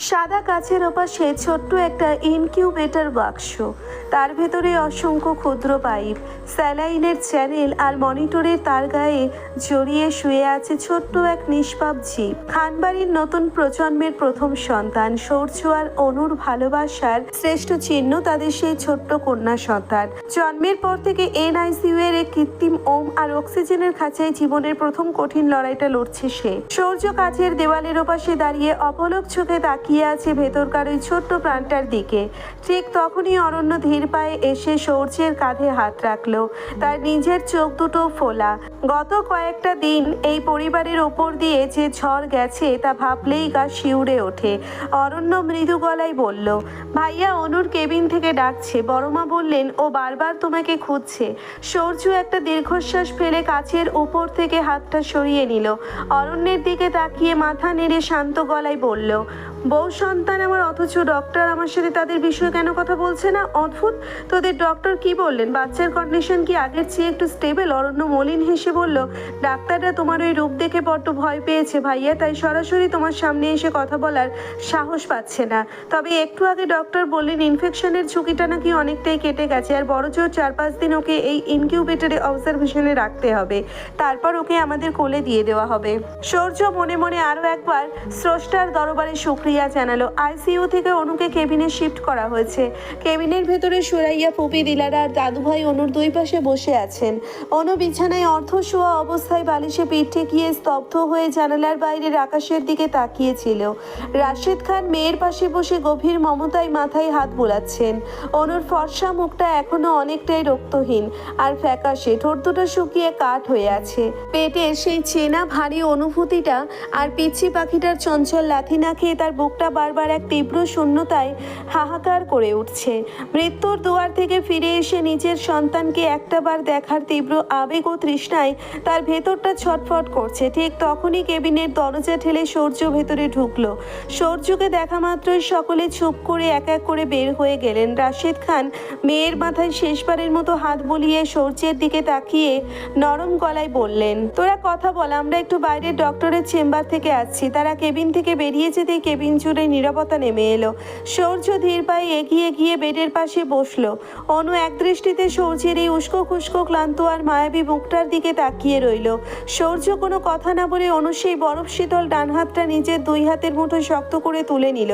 সাদা কাচের ওপাশে ছোট্ট একটা ইনকিউবেটর বাক্স, তার ভেতরে অসংখ্য ক্ষুদ্র পাইপ, স্যালাইনের চ্যানেল আর মনিটরের তার গায়ে জড়িয়ে শুয়ে আছে ছোট্ট এক নিষ্পাপ জীব। খানবাড়ির নতুন প্রজন্মের প্রথম সন্তান সৌর্য আর অনুর ভালোবাসার শ্রেষ্ঠ চিহ্ন তাদের সেই ছোট্ট কন্যা সন্তান। জন্মের পর থেকে এনআইসিইউ এর এক কৃত্রিম ওম আর অক্সিজেনের খাঁচায় জীবনের প্রথম কঠিন লড়াইটা লড়ছে সে। সৌর্য কাচের দেওয়ালের ওপাশে দাঁড়িয়ে অপলক চোখে তাকিয়ে আছে ভেতরকার ওই ছোট্ট প্রাণটার দিকে। ঠিক তখনই অরণ্য ধীর পায়ে এসে সৌর্যের কাঁধে হাত রাখলো। তার নিজের চোখ দুটো ফোলা। গত কয়েকটা দিন এই পরিবারের ওপর দিয়ে যে ঝড় গেছে তা ভাবলেই গা শিউরে ওঠে। অরণ্য মৃদু গলায় বলল, ভাইয়া অনুর কেবিন থেকে ডাকছে। বড়মা বললেন ও বারবার তোমাকে খুঁজছে। সৌর্য একটা দীর্ঘশ্বাস ফেলে কাচের উপর থেকে হাতটা সরিয়ে নিল। অরণ্যের দিকে তাকিয়ে মাথা নেড়ে শান্ত গলায় বলল, বউ সন্তান আমার, অথচ ডক্টর আমার সাথে তাদের বিষয়ে কেন কথা বলছে না? অদ্ভুত। তোদের ডক্টর কি বললেন? বাচ্চার কন্ডিশন কি আগের চেয়ে একটু স্টেবল? অরণ্য মলিন হেসে বলল, ডাক্তাররা তোমার ওই রূপ দেখে বড্ড ভয় পেয়েছে ভাইয়া, তাই সরাসরি তোমার সামনে এসে কথা বলার সাহস পাচ্ছে না। তবে একটু আগে ডক্টর বললেন ইনফেকশনের ঝুঁকিটা নাকি অনেকটাই কেটে গেছে, আর বড়জোর 4-5 দিন ওকে এই ইনকিউবেটরে অবজারভেশনে রাখতে হবে, তারপর ওকে আমাদের কোলে দিয়ে দেওয়া হবে। সৌর্য মনে মনে আরও একবার স্রষ্টার দরবারে শুক্রিয়া জানালো। আইসিইউ থেকে অনুকে কেবিনে শিফট করা হয়েছে। কেবিনের ভেতরে সুরাইয়া, পুপি, দিলারা আর দাদুভাই অনুর দুই পাশে বসে আছেন। অনু বিছানায় অর্ধশোয়া অবস্থায় বালিশে পিঠ ঠেকিয়ে স্তব্ধ হয়ে জানালার বাইরের আকাশের দিকে তাকিয়েছিল। রাশেদ খান মেয়ের পাশে বসে গভীর মমতায় মাথায় হাত বোলাচ্ছেন। অনুর ফর্সা মুখটা এখনো অনেকটাই রক্তহীন আর ফ্যাকাশে, ঠোঁট দুটো শুকিয়ে কাঠ হয়ে আছে। পেটে সেই চেনা ভারী অনুভূতিটা আর পিচ্ছি পাখিটার চঞ্চল লাথি না খেয়ে তার বুকটা বারবার এক তীব্র শূন্যতায় হাহাকার করে উঠছে। মৃত্যুর দুয়ার থেকে ফিরে এসে নিজের সন্তানকে একটাবার দেখার তীব্র আবেগ ও তৃষ্ণায় তার ভেতরটা ছটফট করছে। ঠিক তখনই কেবিনের দরজা ঠেলে সৌর্য ভেতরে ঢুকলো। সৌর্যকে দেখা মাত্রই সকলে চুপ করে এক এক করে বের হয়ে গেলেন। রাশেদ খান মেয়ের মাথায় শেষবারের মতো হাত বুলিয়ে সৌর্যের দিকে তাকিয়ে নরম গলায় বললেন, তোরা কথা বল, আমরা একটু বাইরের ডক্টরের চেম্বার থেকে আসছি। তারা কেবিন থেকে বেরিয়ে যেতেই কেবিন জুড়ে নীরবতা নেমে এলো। সৌর্য ধীর পায়ে এগিয়ে গিয়ে বেডের পাশে বসলো। অনু এক দৃষ্টিতে সৌর্যের এই উস্কো খুস্কো ক্লান্ত আর মায়াবী মুখটার দিকে তাকিয়ে রইল। সৌর্য কোনো কথা না বলে অনু সেই বরফ শীতল ডান হাতটা নিজের দুই হাতের মুঠো শক্ত করে তুলে নিল।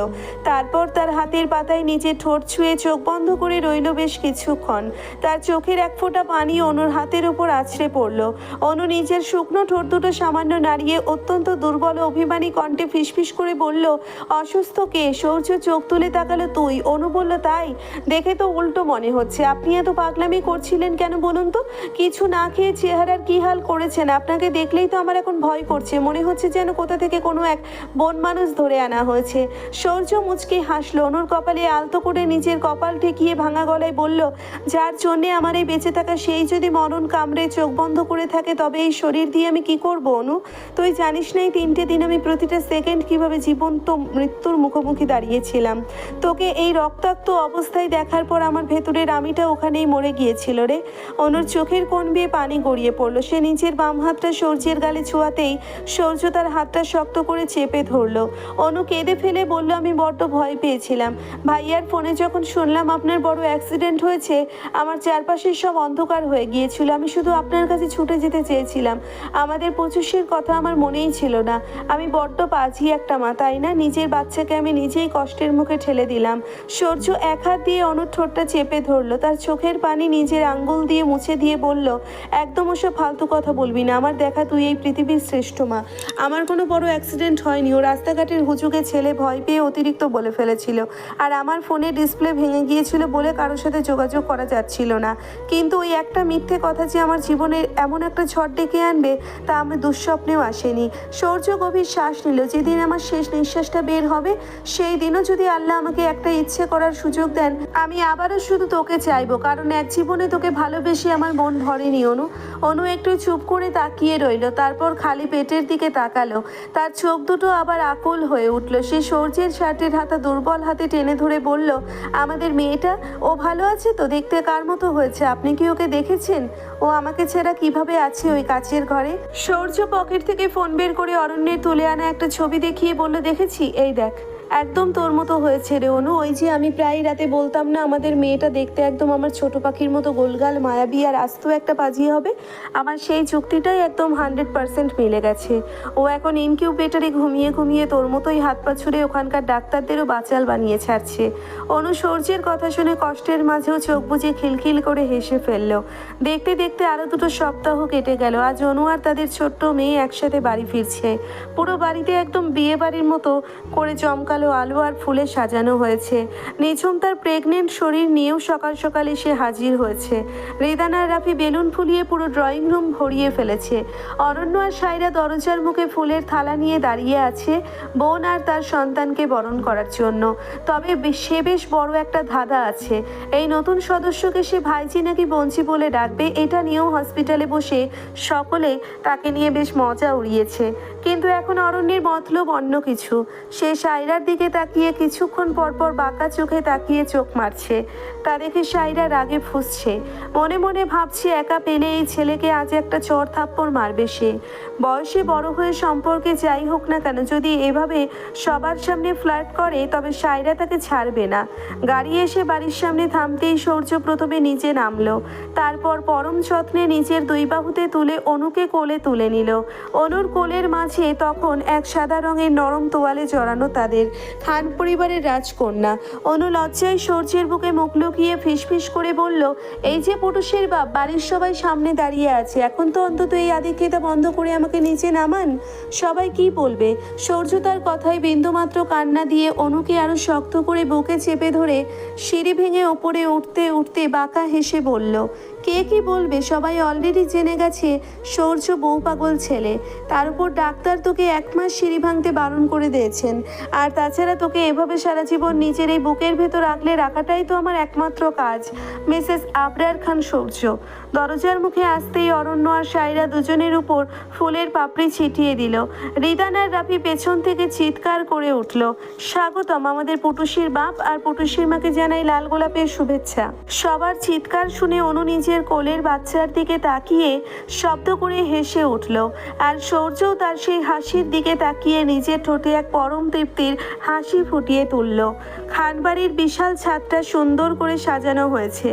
তারপর তার হাতের পাতায় নিজের ঠোঁট ছুঁয়ে চোখ বন্ধ করে রইল বেশ কিছুক্ষণ। তার চোখের এক ফোঁটা পানি অনুর হাতের উপর আছড়ে পড়ল। অনু নিজের শুকনো ঠোঁট দুটো সামান্য নাড়িয়ে অত্যন্ত দুর্বল অভিমানী কণ্ঠে ফিসফিস করে বলল, অসুস্থ কে? সৌর্য চোখ তুলে তাকালো। তুই? অনু বলল, তাই? দেখে তো উল্টো মনে হচ্ছে। আপনি এত পাগলামি করছিলেন কেন বলুন তো? কিছু না খেয়ে চেহারার কি হাল করেছেন? আপনাকে দেখলেই তো আমার এখন ভয় করছে। মনে হচ্ছে যেন কোথা থেকে কোনো এক বন মানুষ ধরে আনা হয়েছে। সৌর্য মুচকি হাসলো। অনুর কপালে আলতো করে নিজের কপাল ঠেকিয়ে ভাঙা গলায় বলল, যার জন্যে আমার এই বেঁচে থাকা, সেই যদি মরণ কামড়ে চোখ বন্ধ করে থাকে তবে এই শরীর দিয়ে আমি কি করব? অনু, তুই জানিস না এই 3টে দিন আমি প্রতিটা সেকেন্ড কিভাবে জীবন্ত মৃত্যুর মুখোমুখি দাঁড়িয়েছিলাম। তোকে এই রক্তাক্ত অবস্থায় দেখার পর আমার ভেতরের আমিটা ওখানেই মরে গিয়েছিল রে। অনুর চোখের কোণ বেয়ে পানি গড়িয়ে পড়লো। সে নিজের বাম হাতটা সৌর্যের গালে ছোঁয়াতেই সৌর্য তার হাতটা শক্ত করে চেপে ধরলো। অনু কেঁদে ফেলে বলল, আমি বড্ড ভয় পেয়েছিলাম ভাইয়ার ফোনে যখন শুনলাম আপনার বড় অ্যাক্সিডেন্ট হয়েছে। আমার চারপাশের সব অন্ধকার হয়ে গিয়েছিল। আমি শুধু আপনার কাছে ছুটে যেতে চেয়েছিলাম। আমাদের 25-এর কথা আমার মনেই ছিল না। আমি বড্ড পাজি একটা মা, তাই না? নিজের বাচ্চাকে আমি নিজেই কষ্টের মুখে ঠেলে দিলাম। সূর্য এক হাত দিয়ে অনুর ঠোঁটটা চেপে ধরলো। তার চোখের পানি নিজের আঙ্গুল দিয়ে মুছে দিয়ে বলল, একদম ওসব ফালতু কথা বলবি না। আমার দেখা তুই এই পৃথিবীর শ্রেষ্ঠ মা। আমার কোনো বড় অ্যাক্সিডেন্ট হয়নি। ও রাস্তাঘাটের হুজুগে ছেলে ভয় পেয়ে অতিরিক্ত বলে ফেলেছিল, আর আমার ফোনের ডিসপ্লে ভেঙে গিয়েছিল বলে কারোর সাথে যোগাযোগ করা যাচ্ছিল না। কিন্তু ওই একটা মিথ্যে কথা যে আমার জীবনে এমন একটা ঝড় ডেকে আনবে তা আমি দুঃস্বপ্নেও আসেনি। সৌর্য গভীর শ্বাস নিল। যেদিন আমার শেষ নিঃশ্বাসটা বের হবে সেই দিনও যদি আল্লাহ আমাকে একটা ইচ্ছে করার সুযোগ দেন, আমি আবারও শুধু তোকে চাইবো, কারণ এক জীবনে তোকে ভালোবেসে আমার মন ভরেনি। অনু একটু চুপ করে তাকিয়ে রইল। তারপর খালি পেটের দিকে তাকালো। তার চোখ দুটো আবার আকুল হয়ে উঠল। সে সৌর্যের শার্টের হাতা দুর্বল হাতে টেনে ধরে বলল, আমাদের মেয়েটা, ও ভালো আছে তো? দেখতে কার মতো হয়েছে? আপনি কি ওকে দেখেছেন? ও আমাকে ছাড়া কিভাবে আছে ওই কাচের ঘরে? সৌর্য পকেট থেকে ফোন বের করে অরণ্যের তুলে আনা একটা ছবি দেখিয়ে বলল, দেখেছি, এই দেখ। একদম তোর মতো হয়েছে রে অনু। ওই যে আমি প্রায় রাতে বলতাম না আমাদের মেয়েটা দেখতে একদম আমার ছোট পাখির মতো গোলগাল মায়াবী আর আস্ত একটা পাজি হবে, আমার সেই যুক্তিটাই একদম 100% মিলে গেছে। ও এখন ইনকিউবেটরে ঘুমিয়ে ঘুমিয়ে তোর মতোই হাত পা ছুড়ে ওখানকার ডাক্তারদেরও বাচাল বানিয়ে ছাড়ছে। অনু সূর্যের কথা শুনে কষ্টের মাঝেও চোখ বুজে খিলখিল করে হেসে ফেলল। দেখতে দেখতে আরও 2 সপ্তাহ কেটে গেল। আজ অনু আর তাদের ছোট্ট মেয়ে একসাথে বাড়ি ফিরছে। পুরো বাড়িতে একদম বিয়ে বাড়ির মতো করে জমকালো আলো আর ফুলে সাজানো হয়েছে। নিঝুম তার প্রেগনেন্ট শরীর নিয়েও সকাল সকাল এসে হাজির হয়েছে। রিদান আর রাফি বেলুন ফুলিয়ে পুরো ড্রয়িং রুম ভরিয়ে ফেলেছে। অরণ্য আর সায়রা দরজার মুখে ফুলের থালা নিয়ে দাঁড়িয়ে আছে বোন আর তার সন্তানকে বরণ করার জন্য। তবে সে বেশ বড় একটা ধাঁধা আছে, এই নতুন সদস্যকে সে ভাইজি নাকি বঞ্চি বলে ডাকবে, এটা নিয়েও হসপিটালে বসে সকলে তাকে নিয়ে বেশ মজা উড়িয়েছে। কিন্তু এখন অরণ্যের মতলব অন্য কিছু। সে সায়রার দিকে তাকিয়ে কিছুক্ষণ পরপর বাঁকা চোখে তাকিয়ে চোখ মারছে। তা দেখে সায়রা রাগে ফুঁসছে। মনে মনে ভাবছে একা পেলে এই ছেলেকে আজ একটা চড় থাপ্পড় মারবে সে। বয়সে বড় হয়ে সম্পর্কে যাই হোক না কেন, যদি এভাবে সবার সামনে ফ্লার্ট করে তবে সায়রা তাকে ছাড়বে না। গাড়ি এসে বাড়ির সামনে থামতেই সূর্য প্রথমে নিচে নামলো, তারপর পরম যত্নে নিজের 2 বাহুতে তুলে অনুকে কোলে তুলে নিল। অনুর কোলের মাঝে তখন এক সাদা রঙের নরম তোয়ালে জড়ানো তাদের খান পরিবারের রাজকন্যা। অনু লজ্জায় সূর্যের বুকে মুখ লুকিয়ে ফিসফিস করে বলল, এই যে পুরুষের বাপ, বাড়ির সবাই সামনে দাঁড়িয়ে আছে, এখন তো অন্তত এই আদিক্ষেতা বন্ধ করে আমাকে নিচে নামান। সবাই কি বলবে? সূর্য তার কথায় বিন্দুমাত্র কান্না দিয়ে অনুকে আরো শক্ত করে বুকে চেপে ধরে সিঁড়ি ভেঙে ওপরে উঠতে উঠতে বাঁকা হেসে বলল, কে কি বলবে? সবাই অলরেডি জেনে গেছে সূর্য বউ পাগল ছেলে। তার উপর ডাক্তার তোকে 1 মাস সিঁড়ি ভাঙতে বারণ করে দিয়েছেন। আর তাছাড়া তোকে এভাবে সারা জীবন নিজের এই বুকের ভেতর আগলে রাখাটাই তো আমার একমাত্র কাজ। মিসেস আবরার খান সূর্য। দরজার মুখে আসতেই অরণ্য আর সায়রা দুজনের উপর ফুলের পাপড়ি ছিটিয়ে দিল। রিদান আর রাফি পেছন থেকে চিৎকার করে উঠল, স্বাগতম আমাদের পুটুসির বাপ আর পুটুসির মাকে জানাই লাল গোলাপের শুভেচ্ছা। সবার চিৎকার শুনে অনু নিজের কোলের বাচ্চার দিকে তাকিয়ে শব্দ করে হেসে উঠল। আর সূর্যও তার সেই হাসির দিকে তাকিয়ে নিজের ঠোঁটে এক পরম তৃপ্তির হাসি ফুটিয়ে তুলল। খানবাড়ির বিশাল ছাদটা সুন্দর করে সাজানো হয়েছে।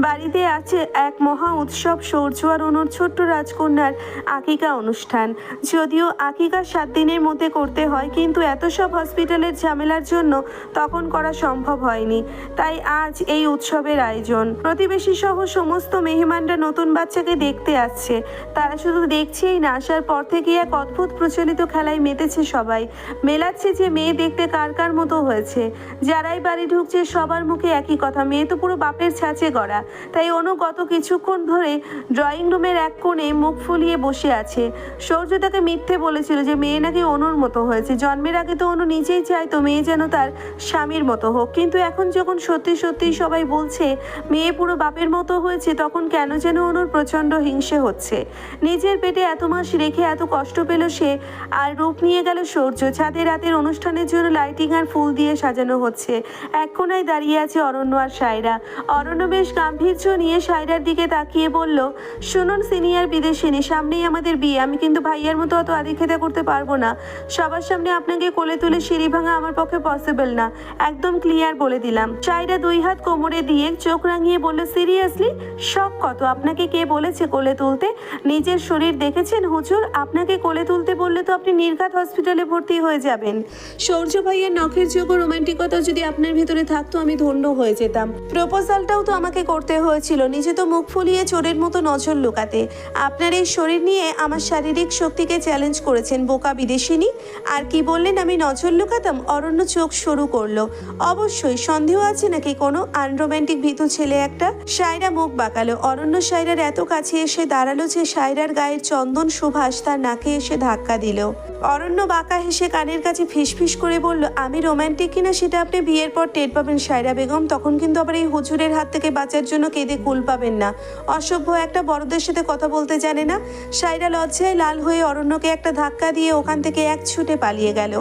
বাড়িতে আছে এক মহা উৎসব, সূর্য আর অনুর ছোট্ট রাজকন্যার আকিকা অনুষ্ঠান। যদিও আকিকা 7 দিনের মধ্যে করতে হয়, কিন্তু এত সব হসপিটালের ঝামেলার জন্য তখন করা সম্ভব হয়নি। তাই আজ এই উৎসবের আয়োজন। প্রতিবেশী সহ সমস্ত মেহমানরা নতুন বাচ্চাকে দেখতে আসছে। তারা শুধু দেখছেই না, আসার পর থেকে এক অদ্ভুত প্রচলিত খেলায় মেতেছে সবাই। মেলাচ্ছে যে মেয়ে দেখতে কার কার মতো হয়েছে। যারাই বাড়ি ঢুকছে সবার মুখে একই কথা, মেয়ে তো পুরো বাপের ছাঁচে গড়া। তাই অনু গত কিছুক্ষণ ধরে ড্রয়িং রুমের এক কোণে মুখ ফুলিয়ে বসে আছে। সূর্য তাকে মিথ্যে বলেছিল যে মেয়ে নাকি অনুর মতো হয়েছে। জন্মের আগে তো অনু নিজেই চাইতো মেয়ে যেন তার স্বামীর মতো হোক, কিন্তু এখন যখন সত্যি সত্যি সবাই বলছে মেয়ে পুরো বাপের মতো হয়েছে, তখন কেন যেন অনুর প্রচণ্ড হিংসে হচ্ছে। নিজের পেটে এত মাস রেখে এত কষ্ট পেল সে, আর রূপ নিয়ে গেল সূর্য। ছাদে রাতের অনুষ্ঠানের জন্য লাইটিং আর ফুল দিয়ে সাজানো হচ্ছে। এক কোণায় দাঁড়িয়ে আছে অরণ্য আর সায়রা। অরণ্য বেশ গাম্ভীর্য নিয়ে সায়রার দিকে তাকিয়ে বলল, শুনুন সিনিয়র বিদেশিনী, সামনেই আমাদের বিয়ে। আমি কিন্তু ভাইয়ার মতো অত আদিক্ষেতা করতে পারবো না। সবার সামনে আপনাকে কোলে তুলে সিঁড়ি ভাঙা আমার পক্ষে পসিবল না, একদম ক্লিয়ার বলে দিলাম। সায়রা 2 হাত কোমরে দিয়ে চোখ রাঙিয়ে বলল, সিরিয়াসলি? শখ কত? আপনাকে কে বলেছে কোলে তুলতে? নিজের শরীর দেখেছেন হুজুর? আপনাকে কোলে তুলতে বললে তো আপনি নির্ঘাত হসপিটালে ভর্তি হয়ে যাবেন। সূর্য ভাইয়ের নখের যোগ্য রোমান্টিকতা যদি আপনার ভেতরে থাকতো আমি ধন্য হয়ে যেতাম। প্রপোজালটাও তো আমাকে করতে হয়েছিল নিজে তো মুখ ফুলিয়ে চোরের মতো নজর লুকাতে। আপনার এই শরীর নিয়ে আমার শারীরিক শক্তিকে চ্যালেঞ্জ করেছেন বোকা বিদেশিনী। আর কি বললেন আমি নজর লুকাতাম? অরণ্য চোখ শুরু করলো। অবশ্যই, সন্দেহ আছে নাকি কোনো? আনরোম্যান্টিক ভীতু ছেলে একটা। সায়রা মুখ বাঁকালো। অরণ্য সায়রার এত কাছে এসে দাঁড়ালো যে সায়রার গায়ের চন্দন সুভাষ তার নাকে এসে ধাক্কা দিল। অরণ্য বাঁকা হেসে কানের কাছে ফিসফিস করে বলল, আমি রোম্যান্টিক কিনা সেটা আপনি বিয়ের পর টের পাবেন সায়রা বেগম। তখন কিন্তু আবার এই হুজুরের হাত থেকে বাঁচার জন্য কেঁদে কুল পাবেন না। অসভ্য একটা, বড়দের সাথে কথা বলতে জানে না। সায়রা লজ্জায় লাল হয়ে অরণ্যকে একটা ধাক্কা দিয়ে ওখান থেকে এক ছুটে পালিয়ে গেল।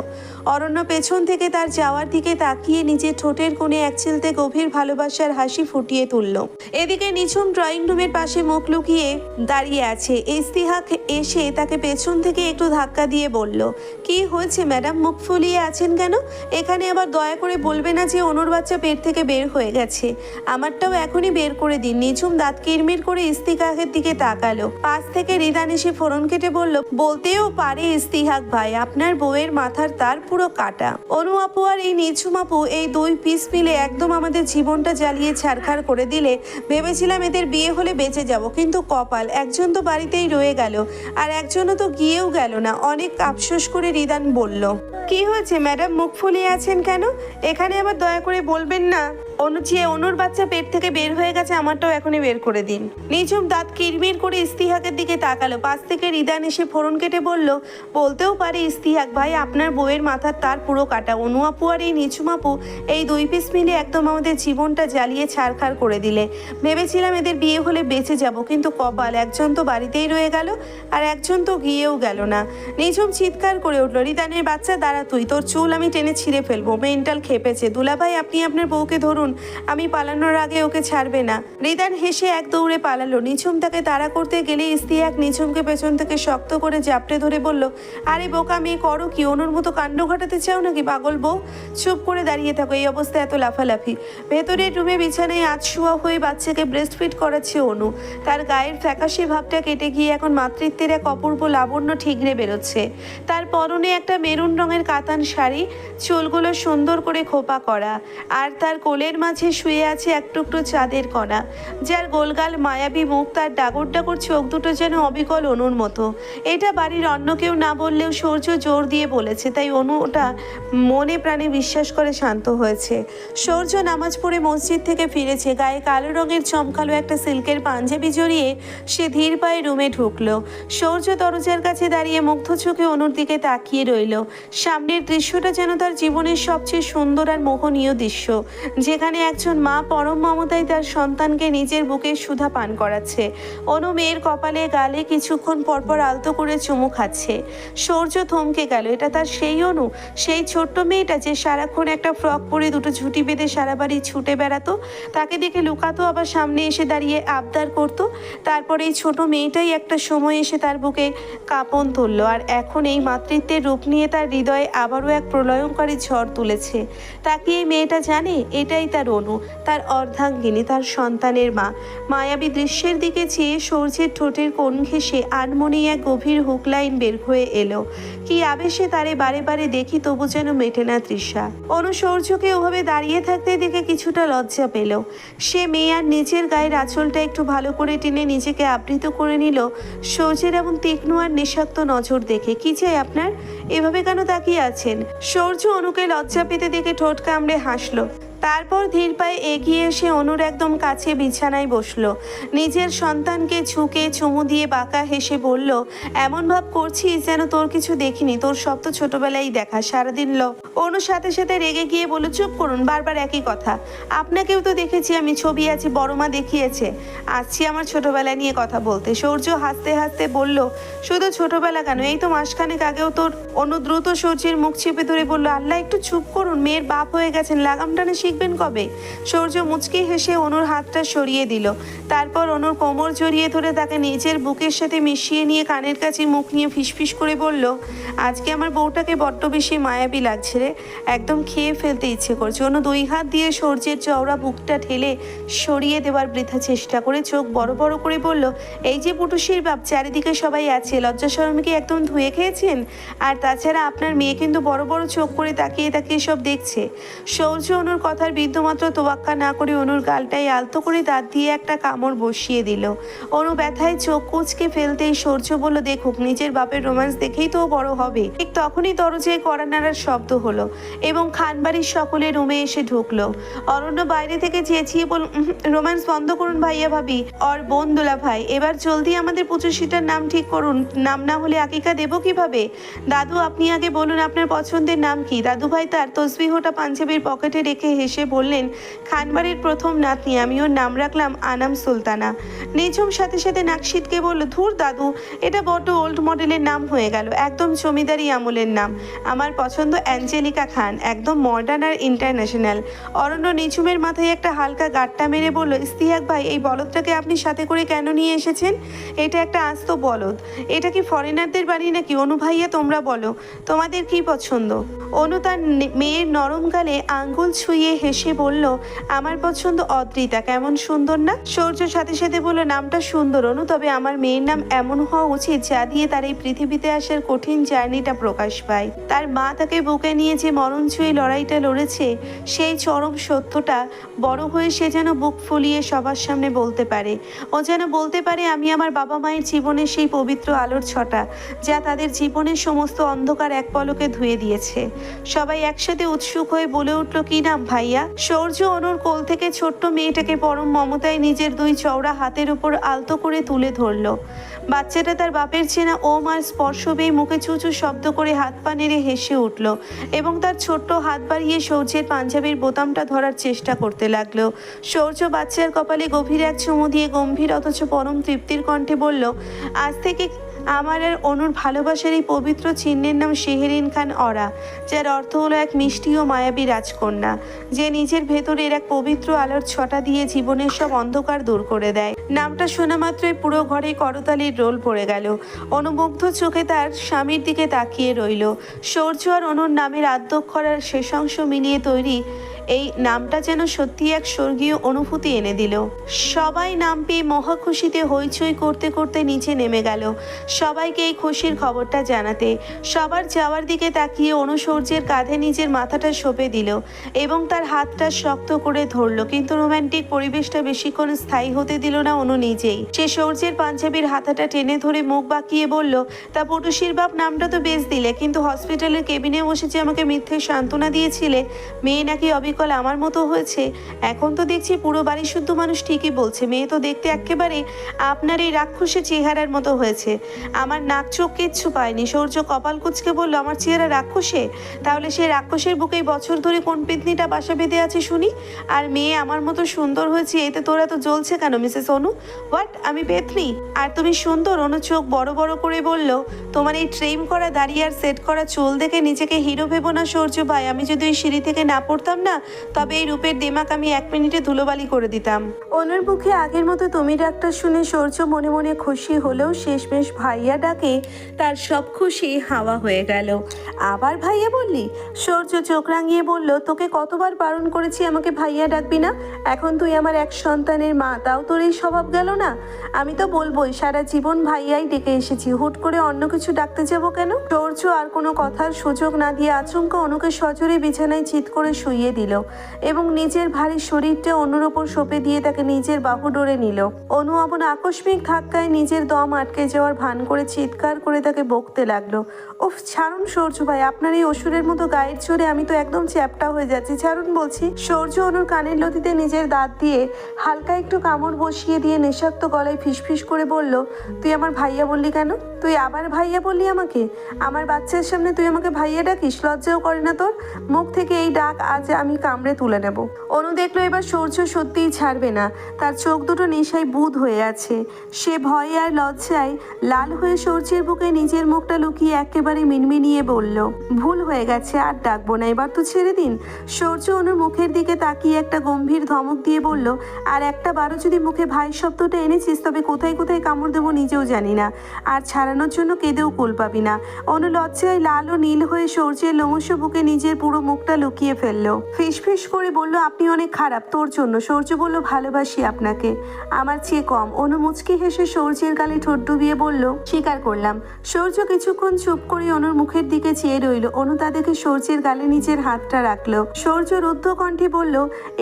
অরণ্য পেছন থেকে তার যাওয়ার দিকে তাকিয়ে নিজের ঠোঁটের কোণে এক চিলতে গভীর ভালোবাসার হাসি ফুটিয়ে তুলল। এদিকে নিঝুম ড্রয়িং রুমের পাশে মুখ লুকিয়ে দাঁড়িয়ে আছে। ইস্তিহাক এসে তাকে পেছন থেকে একটু ধাক্কা দিয়ে বলল, কি হয়েছে ম্যাডাম, মুখ ফুলিয়ে আছেন কেন? এখানে আবার দয়া করে বলবে না যে অনুর বাচ্চা পেট থেকে বের হয়ে গেছে। আমারটাও এখনই বের করে দিন। নিঝুম দাঁত কিরমির করে ইস্তিহাকের দিকে তাকালো। পাশ থেকে রিদান এসে ফোড়ন কেটে বলল, বলতেও পারে ইস্তিহাক ভাই, আপনার বউয়ের মাথার তার পুরো কাটা। অনু আপু আর এই নিঝুম আপু এই দুই পিস মিলে একদম আমাদের জীবনটা জ্বালিয়ে ছারখার করে দিলে। ভেবেছিলাম এদের বিয়ে হলে বেঁচে যাব, কিন্তু কপাল, একজন তো বাড়িতেই রয়ে গেল আর একজনও তো গিয়েও গেল না। অনেক আফসোস করে রিদান বলল, কি হয়েছে ম্যাডাম, মুখ ফুলিয়ে আছেন কেন? এখানে আবার দয়া করে বলবেন না অনুর বাচ্চা পেট থেকে বের হয়ে গেছে, আমারটাও এখনই বের করে দিন। নিঝুম দাঁত কিরমির করে ইস্তিহাকের দিকে তাকালো। পাশ থেকে রিদান এসে ফোড়ন কেটে বলল, বলতেও পারে ইস্তিহাক ভাই, আপনার বউয়ের মাথার তার পুরো কাটা। অনু আপু আর এই নিঝুম আপু এই দুই পিস মিলে একদম আমাদের জীবনটা জ্বালিয়ে ছারখার করে দিলে। ভেবেছিলাম এদের বিয়ে হলে বেঁচে যাব, কিন্তু কপাল, একজন তো বাড়িতেই রয়ে গেল আর একজন তো গিয়েও গেল না। নিঝুম চিৎকার করে উঠল, রিদানের বাচ্চা দাঁড়া তুই, তোর চুল আমি টেনে ছিঁড়ে ফেলবো। মেন্টাল খেপেছে। দুলাভাই আপনি আপনার বউকে ধরুন, আমি পালানোর আগে ওকে ছাড়বে না। রিদান হেসে এক দৌড়ে পালালো। নিঝুম তাকে তাড়া করতে গেলে ইস্তিহাক নিঝুমকে পেছন থেকে শক্ত করে জাপটে ধরে বলল, আরে বোকা মেয়ে, করো কি? অনুর মতো কাণ্ড ঘটাতে চাও নাকি পাগল বউ? চুপ করে দাঁড়িয়ে থাকো, এই অবস্থায় এত লাফালাফি। ভেতরের রুমে বিছানায় আধশোয়া হয়ে বাচ্চাকে ব্রেস্ট ফিড করাচ্ছে অনু। তার গায়ের ফ্যাকাশে ভাবটা কেটে গিয়ে এখন মাতৃত্বের এক অপূর্ব লাবণ্য ঠিকরে বেরোচ্ছে। তার পরনে একটা মেরুন রঙের কাতান শাড়ি, চুলগুলো সুন্দর করে খোপা করা, আর তার কোলের মাঝে শুয়ে আছে এক টুকরো চাঁদের কণা, যার গোলগাল মায়াবী মুখ, তার ডাগর ডাগর চোখ দুটো যেন অবিকল অনুর মতো। এটা বাড়ির অন্য কেউ না বললেও সূর্য জোর দিয়ে বলেছে, তাই অনুটা মনে প্রাণে বিশ্বাস করে শান্ত হয়েছে। সূর্য নামাজ পড়ে মসজিদ থেকে ফিরেছে। গায়ে কালো রঙের চমকালো একটা সিল্কের পাঞ্জাবি জড়িয়ে সে ধীর পায়ে রুমে ঢুকলো। সূর্য দরজার কাছে দাঁড়িয়ে মুগ্ধ চোখে অনুর দিকে তাকিয়ে রইল। সামনের দৃশ্যটা যেন তার জীবনের সবচেয়ে সুন্দর আর মোহনীয় দৃশ্য, যেখানে একজন মা পরম মমতায় তার সন্তানকে নিজের বুকে সুধা পান করাচ্ছে। অনু মেয়ের কপালে গালে কিছুক্ষণ পরপর আলতো করে চুমু খাচ্ছে। সূর্য থমকে গেল। এটা তার সেই অনু, সেই ছোট্ট মেয়েটা যে সারাক্ষণ একটা ফ্রক পরে দুটো ঝুঁটি বেঁধে সারা বাড়ি ছুটে বেড়াতো, তাকে দেখে লুকাতো, আবার সামনে এসে দাঁড়িয়ে আবদার করতো। তারপর এই ছোট মেয়েটাই একটা সময় এসে তার বুকে কাঁপন তুলল, আর এখন এই মাতৃত্বের রূপ নিয়ে তার হৃদয়ে আবারও এক প্রলয়ঙ্কারী ঝড় তুলেছে। তাকে এই মেয়েটা জানে এটাই তার অনু, তার অর্ধাঙ্গিনী, তার সন্তানের মা। মায়াবী দৃশ্যের দিকে চেয়ে সূর্যের ঠোঁটের কোণ ঘেঁষে আনমনে এক গভীর হুক লাইন বের হয়ে এলো। কি আবেশে তারে বারে বারে দেখি, তবু যেন মেটে না তৃষা। অনু সূর্যকে ওভাবে দাঁড়িয়ে থাকতে দেখে কিছুটা লজ্জা পেল। সে মেয়ে আর নিজের গায়ের আঁচলটা একটু ভালো করে টেনে নিজেকে আবৃত করে নিল সূর্যের এমন তীক্ষ্ণ আর নিঃশব্দ নজর দেখে। কি চাই আপনার? এভাবে কেন তাকিয়ে আছেন? সূর্য অনুকে লজ্জা পেতে দেখে ঠোঁট কামড়ে হাসলো। তারপর ধীর পায়ে এগিয়ে এসে অনুর একদম কাছে বিছানায় বসলো। নিজের সন্তানকে ঝুঁকে চুমু দিয়ে বাঁকা হেসে বলল, এমন ভাব করছিস যেন তোর কিছু দেখিনি, তোর সব তো ছোটবেলায় দেখা, সারাদিন অনুর সাথে সাথে রেগে গিয়ে বলল, চুপ করুন, বারবার একই কথা। আপনাকেও তো দেখেছি আমি, ছবি আছে, বড় মা দেখিয়েছে। আসছি আমার ছোটবেলা নিয়ে কথা বলতে। সূর্য হাসতে হাসতে বলল, শুধু ছোটবেলা কেন, এই তো মাসখানেক আগেও তোর। অনু দ্রুত সূর্যের মুখ চেপে ধরে বলল, আল্লাহ একটু চুপ করুন, মেয়ের বাপ হয়ে গেছেন, লাগাম টানে শিখবেন কবে? সূর্য মুচকি হেসে অনুর হাতটা সরিয়ে দিল। তারপর অনুর কোমর জড়িয়ে ধরে তাকে নিজের বুকের সাথে মিশিয়ে নিয়ে কানের কাছে মুখ নিয়ে ফিসফিস করে বলল, আজকে আমার বউটাকে বড্ড বেশি মায়াবী লাগছে রে, একদম খেয়ে ফেলতে ইচ্ছে করছে। অনু দুই হাত দিয়ে সূর্যের চওড়া বুকটা ঠেলে সরিয়ে দেওয়ার বৃথা চেষ্টা করে চোখ বড় বড় করে বলল, এই যে পুটুসির বাপ, চারিদিকে সবাই আছে, লজ্জা শরম কি একদম ধুয়ে খেয়েছেন? আর তাছাড়া আপনার মেয়ে কিন্তু বড় বড় চোখ করে তাকিয়ে তাকিয়ে সব দেখছে। সূর্য অনুর কথার বিন্দুমাত্র তোয়াক্কা না করে অনুর গালটাই আলতো করে দাঁত দিয়ে একটা কামড় বসিয়ে দিল। অনু ব্যথায় চোখ কুচকে ফেলতেই সূর্য বলল, দেখুক, নিজের বাপের রোম্যান্স দেখেই তো বড় হবে। ঠিক তখনই দরজায় কড়া নাড়ার শব্দ হলো এবং খানবাড়ির সকলে রুমে এসে ঢুকলো। অরণ্য বাইরে থেকে চেঁচিয়ে বলল, রোম্যান্স বন্ধ করুন ভাইয়া ভাবি আর বোন দুলা ভাই, এবার জলদি আমাদের পুচুশিটার নাম ঠিক করুন, নাম না হলে আকিকা দেবো কিভাবে? দাদু আপনি আগে বলুন আপনার পছন্দের নাম কি? দাদু ভাই তার তসবিহটা পাঞ্জাবির পকেটে রেখে হেসে বললেন, খানবাড়ির প্রথম নাতনি, আমি ওর নাম রাখলাম আনাম সুলতানা। নিঝুম সাথে সাথে নাক সিটকে বলল, ধুর দাদু, এটা বড্ড ওল্ড মডেলের নাম হয়ে গেল, একদম জমিদারি আমলের নাম। আমার পছন্দ অ্যাঞ্জেলিকা খান, একদম মডার্ন আর ইন্টারন্যাশনাল। অরণ্য নিঝুমের মাথায় একটা হালকা গাট্টা মেরে বলল, ইস্তিহাক ভাই, এই বলদটাকে আপনি সাথে করে কেন নিয়ে এসেছেন? এটা একটা আস্ত বলদ। এটা কি ফরেনারদের বাড়ি নাকি? অনু ভাইয়া, তোমরা বলো, তোমাদের কি পছন্দ? অনু তার মেয়ের নরম গালে আঙ্গুল ছুঁয়ে হেসে বলল, আমার পছন্দ অদ্রিতা। কেমন সুন্দর না? সূর্য সাথে সাথে বলল, নামটা সুন্দর অনু, তবে আমার মেয়ের নাম এমন হওয়া উচিত যা দিয়ে তার এই পৃথিবীতে আসার কঠিন জার্নিটা প্রকাশ পায়। তার মা তাকে বুকে নিয়ে যে মরণজয়ী লড়াইটা লড়েছে, সেই চরম সত্যটা বড় হয়ে সে যেন বুক ফুলিয়ে সবার সামনে বলতে পারে। ও যেন বলতে পারে, আমি আমার বাবা মায়ের জীবনের সেই পবিত্র আলোর ছটা, যা তাদের জীবনের সমস্ত অন্ধকার এক পলকে ধুয়ে দিয়েছে। সবাই একসাথে উৎসুক হয়ে বলে উঠল, কি নাম ভাইয়া? সূর্য অনুর কোল থেকে ছোট্ট মেয়েটাকে পরম মমতায় নিজের দুই চওড়া হাতের উপর আলতো করে তুলে ধরল। বাচ্চাটা তার বাপের চেনা ওম আর স্পর্শ পেয়ে মুখে চুচু শব্দ করে হাত পা নেড়ে হেসে উঠল এবং তার ছোট্ট হাত বাড়িয়ে সূর্যের পাঞ্জাবির বোতামটা ধরার চেষ্টা করতে লাগলো। সূর্য বাচ্চার কপালে গভীর এক চুমু দিয়ে গম্ভীর অথচ পরম তৃপ্তির কণ্ঠে বলল, আজ থেকে আমার আর অনুর ভালোবাসার এই পবিত্র চিহ্নের নাম শেহেরিন খান অরা, যার অর্থ হলো এক মিষ্টি ও মায়াবী রাজকন্যা, যে নিজের ভেতরের এক পবিত্র আলোর ছটা দিয়ে জীবনের সব অন্ধকার দূর করে দেয়। নামটা শোনা মাত্রই পুরো ঘরে করতালির রোল পড়ে গেল। অনুমুগ্ধ চোখে তার স্বামীর দিকে তাকিয়ে রইল। সূর্য আর অনুর নামের আদ্যক্ষরার শেষাংশ মিলিয়ে তৈরি এই নামটা যেন সত্যি এক স্বর্গীয় অনুভূতি এনে দিল। সবাই নাম পেয়ে মহা খুশিতে হইচই করতে করতে নিচে নেমে গেল সবাইকে এই খুশির খবরটা জানাতে। সবার যাওয়ার দিকে তাকিয়ে অনু সূর্যের কাঁধে নিজের মাথাটা সঁপে দিল এবং তার হাতটা শক্ত করে ধরল, কিন্তু রোম্যান্টিক পরিবেশটা বেশিক্ষণ স্থায়ী হতে দিল না অনু নিজেই। সে সূর্যের পাঞ্জাবির হাতাটা টেনে ধরে মুখ বাঁকিয়ে বলল, তা পটুশির বাপ নামটা তো বেশ দিলে, কিন্তু হসপিটালের কেবিনে বসে যে আমাকে মিথ্যে সান্ত্বনা দিয়েছিলে মেয়ে নাকি অবিকল আমার মতো হয়েছে, এখন তো দেখছি পুরো বাড়ি শুদ্ধ মানুষ ঠিকই বলছে, মেয়ে তো দেখতে একেবারে আপনার এই রাক্ষসের চেহারার মতো হয়েছে। আমার নাক চোখ কিচ্ছু পায়নি। সূর্য কপাল কুঁচকে বলল, আমার চেহারা রাক্ষসে? তাহলে সেই রাক্ষসের বুকেই বছর ধরে কোন পেতনিটা বাসা বেঁধে আছে শুনি? আর মেয়ে আমার মতো সুন্দর হয়েছে, এতে তোরা তো জ্বলছে কেন মিসেস অনু? হোয়াট, আমি পেতনি আর তুমি সুন্দর? অনু চোখ বড় বড় করে বলল, তোমার এই ট্রেম করা দাড়ি আর সেট করা চুল দেখে নিজেকে হিরো ভেবো না সূর্য ভাই। আমি যদি ওই সিঁড়ি থেকে না পড়তাম না, তবে এই রূপের দেমাক আমি 1 মিনিটে ধুলোবালি করে দিতাম। অনুর মুখে আগের মতো তুমি ডাকটা শুনে সূর্য মনে মনে খুশি হলেও শেষমেশ ভাইয়া ডাকে তার সব খুশি হাওয়া হয়ে গেল। আবার ভাইয়া বললি? সূর্য চোখ রাঙিয়ে বলল, তোকে কতবার বারণ করেছি আমাকে ভাইয়া ডাকবি না? এখন তুই আমার এক সন্তানের মা, তাও তোর এই স্বভাব গেল না? আমি তো বলবোই, সারা জীবন ভাইয়াই ডেকে এসেছি, হুট করে অন্য কিছু ডাকতে যাবো কেন? সূর্য আর কোনো কথার সুযোগ না দিয়ে আচমকা অনুকে সজোরে বিছানায় চিৎ করে শুইয়ে দিল এবং নিজের ভারী শরীরটা অনুর ওপর সঁপে দিয়ে তাকে নিজের বাহু ডোরে নিল। অনু এমন আকস্মিক ধাক্কায় নিজের দম আটকে যাওয়ার ভান করে চিৎকার করে তাকে বকতে লাগলো, উফ ছাড়ুন সূর্য ভাই, আপনার এই অসুরের মতো গায়ের জোরে আমি তো একদম চ্যাপটা হয়ে যাচ্ছি, ছাড়ুন বলছি। সূর্য অনুর কানের লতিতে নিজের দাঁত দিয়ে হালকা একটু কামড় বসিয়ে দিয়ে নেশাক্ত গলায় ফিসফিস করে বলল, তুই আমার ভাইয়া বললি কেন? তুই আবার ভাইয়া বললি আমাকে? আমার বাচ্চার সামনে তুই আমাকে ভাইয়া ডাকিস? লজ্জাও করে না তোর? মুখ থেকে এই ডাক আজ আমি কামড়ে তুলে নেব। অনু দেখলো এবার সূর্য সত্যিই ছাড়বে না। তার চোখ দুটো নেশায় বুঁদ হয়ে আছে। সে ভয়ে আর লজ্জায় লাল হয়ে সূর্যের বুকে নিজের মুখটা লুকিয়ে একেবারে মিনমিনিয়ে বলল, ভুল হয়ে গেছে, আর ডাকবো না, এবার তো ছেড়ে দিন। সূর্য অনুর মুখের দিকে তাকিয়ে একটা গম্ভীর ধমক দিয়ে বলল, আর একটা বারো যদি মুখে ভাই শব্দটা এনেছিস, তবে কোথায় কোথায় কামড় দেবো নিজেও জানি না, আর ছাড়ানোর জন্য কেঁদেও কুল পাবি না। অনু লজ্জায় লাল ও নীল হয়ে সূর্যের লোমশ বুকে নিজের পুরো মুখটা লুকিয়ে ফেললো। ফিসফিস করে বলল, আপনি অনেক খারাপ, তোর জন্য। সূর্য বলল, ভালোবাসি আপনাকে, আমার চেয়ে কম। অনু মুচকি হেসে সূর্যের গালে ঠোঁট ডুবিয়ে বলল, স্বীকার করলাম। সূর্য কিছুক্ষণ চুপ করে অনুর মুখের দিকে চেয়ে রইল। অনু তা দেখে সূর্যের গালে নিজের হাতটা রাখলো। সূর্য রুদ্ধ কণ্ঠে বলল,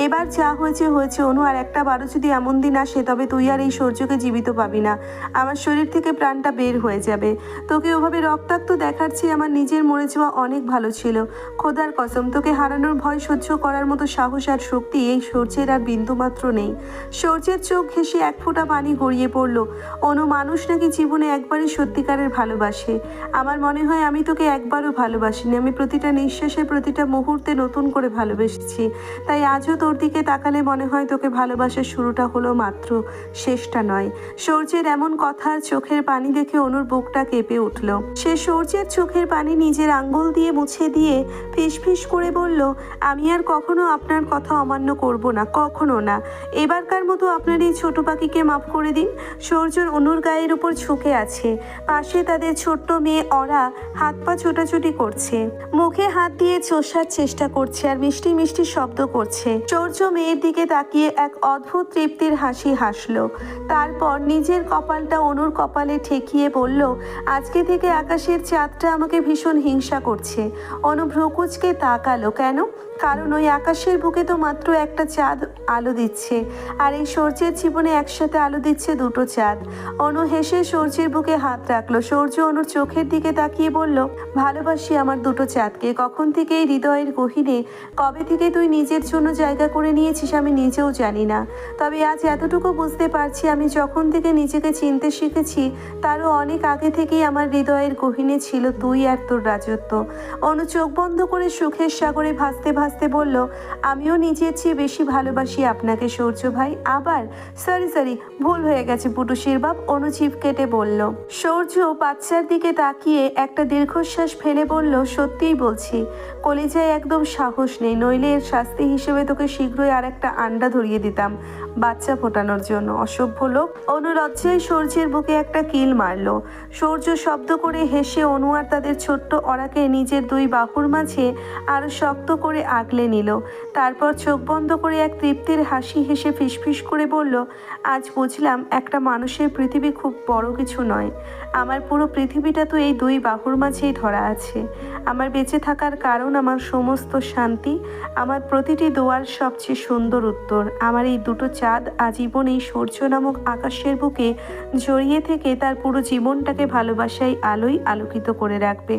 এবার যা হয়েছে হয়েছে অনু, আর একটা বারো যদি এমন দিন আসে, তবে তুই আর এই সূর্যকে জীবিত পাবি না। আমার শরীর থেকে প্রাণটা বের হয়ে যাবে। তোকে ওভাবে রক্তাক্ত দেখার চেয়ে আমার নিজের মরে যাওয়া অনেক ভালো ছিল। খোদার কসম, তোকে হারানোর ভয় সহ্য করার মতো সাহস আর শক্তি এই সূর্যের আর বিন্দুমাত্র নেই। সূর্যের চোখ ঘেঁষে এক ফোঁটা পানি গড়িয়ে পড়ল। অনু, মানুষ নাকি জীবনে একবারই সত্যিকারের ভালোবাসে। আমার মনে হয় আমি তোকে একবারও ভালোবাসিনি। আমি প্রতিটা নিঃশ্বাসে প্রতিটা মুহূর্তে নতুন করে ভালোবেসেছি। তাই আজও তোর দিকে তাকালে মনে হয় তোকে ভালোবাসার শুরুটা হলো মাত্র, শেষটা নয়। সূর্যের এমন কথা আর চোখের পানি দেখে অনুর বুকটা কেঁপে উঠল। সে সূর্যের চোখের পানি নিজের আঙ্গুল দিয়ে মুছে দিয়ে ফিসফিস করে বলল, আমি আর কখনো আপনার কথা অমান্য করব না, কখনো না। এবারকার মতো আপনার এই ছোট পাখিকে মাফ করে দিন। সূর্যর অনুর গায়ের উপর ঝুঁকে আছে। পাশে তাদের ছোট্ট মেয়ে অরা হাত পা ছোটাছুটি করছে, মুখে হাত দিয়ে চষার চেষ্টা করছে আর মিষ্টি মিষ্টি শব্দ করছে। সূর্য মেয়ের দিকে তাকিয়ে এক অদ্ভুত তৃপ্তির হাসি হাসলো। তারপর নিজের কপালটা অনুর কপালে ঠেকিয়ে বলল, আজকে থেকে আকাশের চাঁদটা আমাকে ভীষণ হিংসা করছে। অনু ভ্রুকুচকে তাকালো। কেন? কারণ ওই আকাশের বুকে তো মাত্র একটা চাঁদ আলো দিচ্ছে, আর এই সূর্যের জীবনে একসাথে আলো দিচ্ছে দুটো চাঁদ। অনু হেসে সূর্যের বুকে হাত রাখলো। সূর্য অনুর চোখের দিকে তাকিয়ে বলল, ভালোবাসি আমার দুটো চাঁদকে। কখন থেকে এই হৃদয়ের গহীনে, কবে থেকে তুই নিজের জন্য জায়গা করে নিয়েছিস আমি নিজেও জানি না। তবে আজ এতটুকু বুঝতে পারছি, আমি যখন থেকে নিজেকে চিনতে শিখেছি তারও অনেক আগে থেকেই আমার হৃদয়ের গহীনে ছিল তুই আর তোর রাজত্ব। অনু চোখ বন্ধ করে সুখের সাগরে ভাসতে ভাসতে বলল, আমিও নিজের চেয়ে বেশি ভালোবাসি আপনাকে সূর্য ভাই। আবার সরি, ভুল হয়ে গেছে পুটুসির বাপ। অনু জিভ কেটে বলল। সূর্য বাচ্চার দিকে তাকিয়ে একটা দীর্ঘশ্বাস ফেলে বলল, সত্যিই বলছি, কলিজায় একদম সাহস নেই, নইলে এর শাস্তি হিসেবে তোকে শীঘ্রই আর একটা আন্ডা ধরিয়ে দিতাম বাচ্চা ফোটানোর জন্য, অসভ্য লোক। অনু লজ্জায় সূর্যের বুকে একটা কিল মারল। সূর্য শব্দ করে হেসে অনু আর তাদের ছোট্ট অরাকে নিজের দুই বাহুর মাঝে আরো শক্ত করে আগলে নিল। তারপর চোখ বন্ধ করে এক তৃপ্তির হাসি হেসে ফিসফিস করে বলল, আজ বুঝলাম একটা মানুষের পৃথিবী খুব বড় কিছু নয়। আমার পুরো পৃথিবীটা তো এই দুই বাহুর মাঝেই ধরা আছে। আমার বেঁচে থাকার কারণ, আমার সমস্ত শান্তি, আমার প্রতিটি দোয়ার সবচেয়ে সুন্দর উত্তর, আমার এই দুটো চাঁদ আজীবন এই সূর্য নামক আকাশের বুকে জড়িয়ে থেকে তার পুরো জীবনটাকে ভালোবাসায় আলোয় আলোকিত করে রাখবে।